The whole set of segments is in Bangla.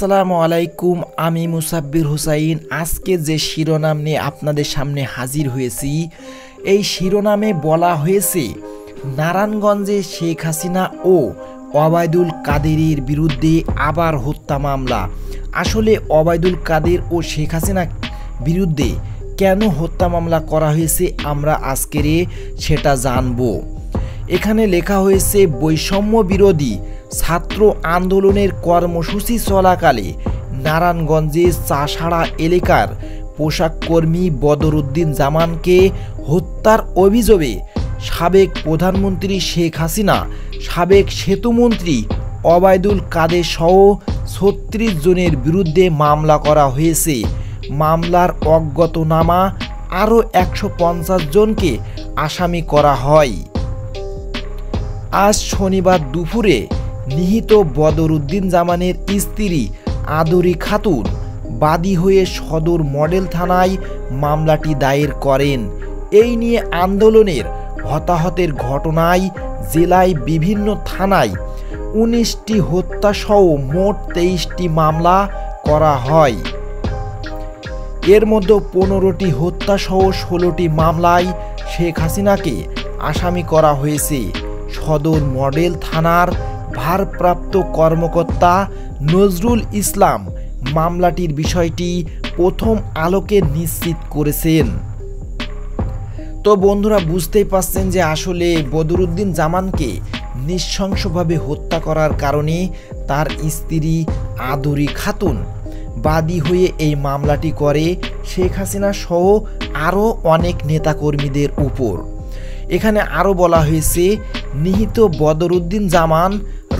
আসসালামু আলাইকুম, আমি মুসাব্বির হুসাইন। আজকে যে শিরোনাম নিয়ে আপনাদের সামনে হাজির হয়েছি, এই শিরোনামে বলা হয়েছে নারায়ণগঞ্জে শেখ হাসিনা ও ওবায়দুল কাদেরের বিরুদ্ধে আবার হত্যা মামলা। আসলে ওবায়দুল কাদের ও শেখ হাসিনার বিরুদ্ধে কেন হত্যা মামলা করা হয়েছে আমরা আজকের সেটা জানব। এখানে লেখা হয়েছে বৈষম্য বিরোধী ছাত্র আন্দোলনের কর্মসূচি চলাকালে নারায়ণগঞ্জে চাষাড়া এলাকার পোশাক কর্মী বদরুদ্দিন জামানকে হত্যার অভিযোগে সাবেক প্রধানমন্ত্রী শেখ হাসিনা, সাবেক সেতুমন্ত্রী ওবায়দুল কাদের সহ ৩৬ জনের বিরুদ্ধে মামলা করা হয়েছে। মামলার অজ্ঞাতনামা আরও ১৫০ জনকে আসামি করা হয়। আজ শনিবার দুপুরে নিহত বদরুদ্দিন জামানের স্ত্রী আদরি খাতুন বাদী হয়ে সদর মডেল থানায় মামলাটি দায়ের করেন। এই নিয়ে আন্দোলনের হতাহতের ঘটনায় জেলায় বিভিন্ন থানায় ১৯টি হত্যাসহ মোট ২৩টি মামলা করা হয়। এর মধ্যে ১৫টি হত্যাসহ ১৬টি মামলায় শেখ হাসিনাকে আসামি করা হয়েছে। সদর মডেল থানার ভারপ্রাপ্ত কর্মকর্তা নজরুল ইসলাম মামলাটির বিষয়টি প্রথম আলোকে নিশ্চিত করেছেন। তো বন্ধুরা, বুঝতেই পারছেন যে আসলে বদরুদ্দিন জামানকে নৃশংসভাবে হত্যা করার কারণে তার স্ত্রী আদরি খাতুন বাদী হয়ে এই মামলাটি করে শেখ হাসিনা সহ আরও অনেক নেতাকর্মীদের উপর। এখানে আরও বলা হয়েছে, নিহত বদরুদ্দিন জামান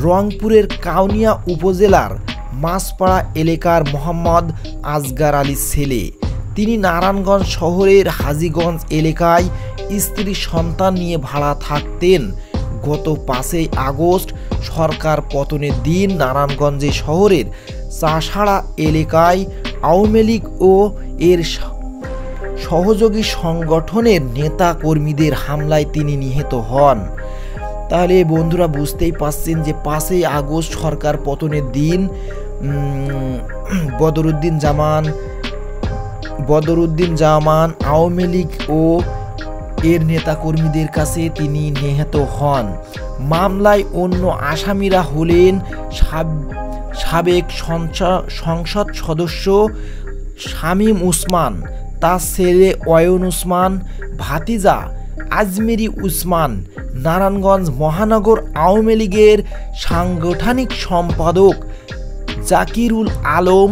রংপুরের কাউনিয়া উপজেলার মাছপাড়া এলাকার মোহাম্মদ আসগার আলীর ছেলে। তিনি নারায়ণগঞ্জ শহরের হাজীগঞ্জ এলাকায় স্ত্রী সন্তান নিয়ে ভাড়া থাকতেন। গত ৫ই আগস্ট সরকার পতনের দিন নারায়ণগঞ্জে শহরের চাষাড়া এলাকায় আওয়ামী লীগ ও এর সহযোগী সংগঠনের নেতা কর্মীদের হামলায় তিনি নিহত হন। তাহলে বন্ধুরা বুঝতেই পারছেন যে ৫ই আগস্ট সরকার পতনের দিন বদরুদ্দিন জামান আওয়ামী লীগ ও এর নেতাকর্মীদের কাছে তিনি নিহত হন। মামলায় অন্য আসামিরা হলেন সাবেক সংসদ সদস্য শামীম উসমান, তার ছেলে অয়ন উসমান, ভাতিজা আজমেরি উসমান, নারায়ণগঞ্জ মহানগর আওয়ামী লীগের সাংগঠনিক সম্পাদক জাকিরুল আলম,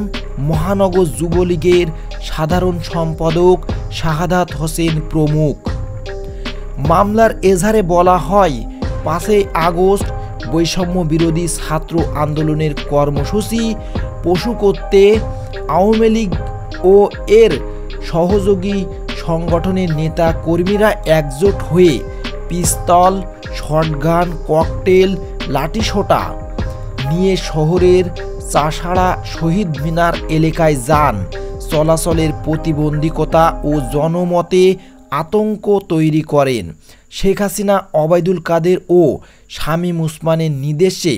মহানগর যুবলীগের সাধারণ সম্পাদক শাহাদাত হোসেন প্রমুখ। মামলার এজাহারে বলা হয়, ৫ই আগস্ট বৈষম্য বিরোধী ছাত্র আন্দোলনের কর্মসূচি পশু করতে আওয়ামী লীগ ও এর সহযোগী সংগঠনের নেতা কর্মীরা একজোট হয়ে পিস্তল, শটগান, ককটেল, লাঠিসোঁটা নিয়ে শহরের চাষাড়া শহীদ মিনার এলাকায় যান। চলাচলের প্রতিবন্ধকতা ও জনমতে আতঙ্ক তৈরি করেন। শেখ হাসিনা, ওবায়দুল কাদের ও শামীম উসমানের নির্দেশে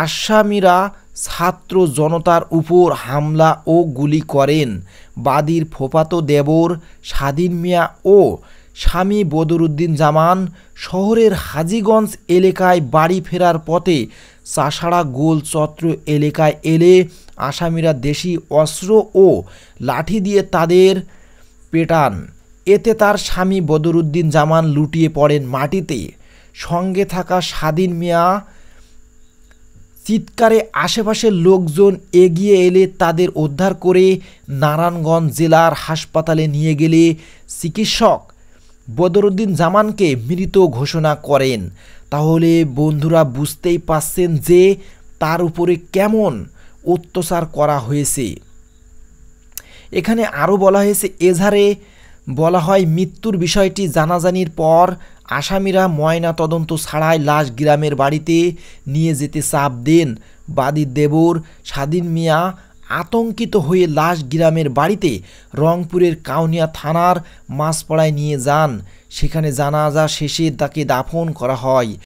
আসামিরা ছাত্র জনতার উপর হামলা ও গুলি করেন। বাদীর ফুফাতো দেবর স্বাধীন মিয়া ও স্বামী বদরুদ্দিন জামান শহরের হাজীগঞ্জ এলাকায় বাড়ি ফেরার পথে চাষাড়া গোল চত্র এলাকায় এলে আসামিরা দেশি অস্ত্র ও লাঠি দিয়ে তাদের পেটান। এতে তার স্বামী বদরুদ্দিন জামান লুটিয়ে পড়েন মাটিতে। সঙ্গে থাকা স্বাধীন মিয়া চিৎকারে আশেপাশের লোকজন এগিয়ে এলে তাদের উদ্ধার করে নারায়ণগঞ্জ জেলার হাসপাতালে নিয়ে গেলে চিকিৎসক বদরুদ্দিন জামানকে মৃত ঘোষণা করেন। তাহলে বন্ধুরা বুঝতেই পারছেন যে তার উপরে কেমন অত্যাচার করা হয়েছে। এখানে আরও বলা হয়েছে, এজাহারে বলা হয়, মৃত্যুর বিষয়টি জানাজানির পর আসামিরা ময়না তদন্ত ছাড়াই লাশ গ্রামের বাড়িতে নিয়ে যেতে চাপ দেন। বাদীর দেবর স্বাধীন মিয়া আতঙ্কিত হয়ে লাশ গ্রামের বাড়িতে রংপুরের কাউনিয়া থানার মাছপাড়ায় নিয়ে যান। সেখানে জানাজা শেষে তাকে দাফন করা হয়।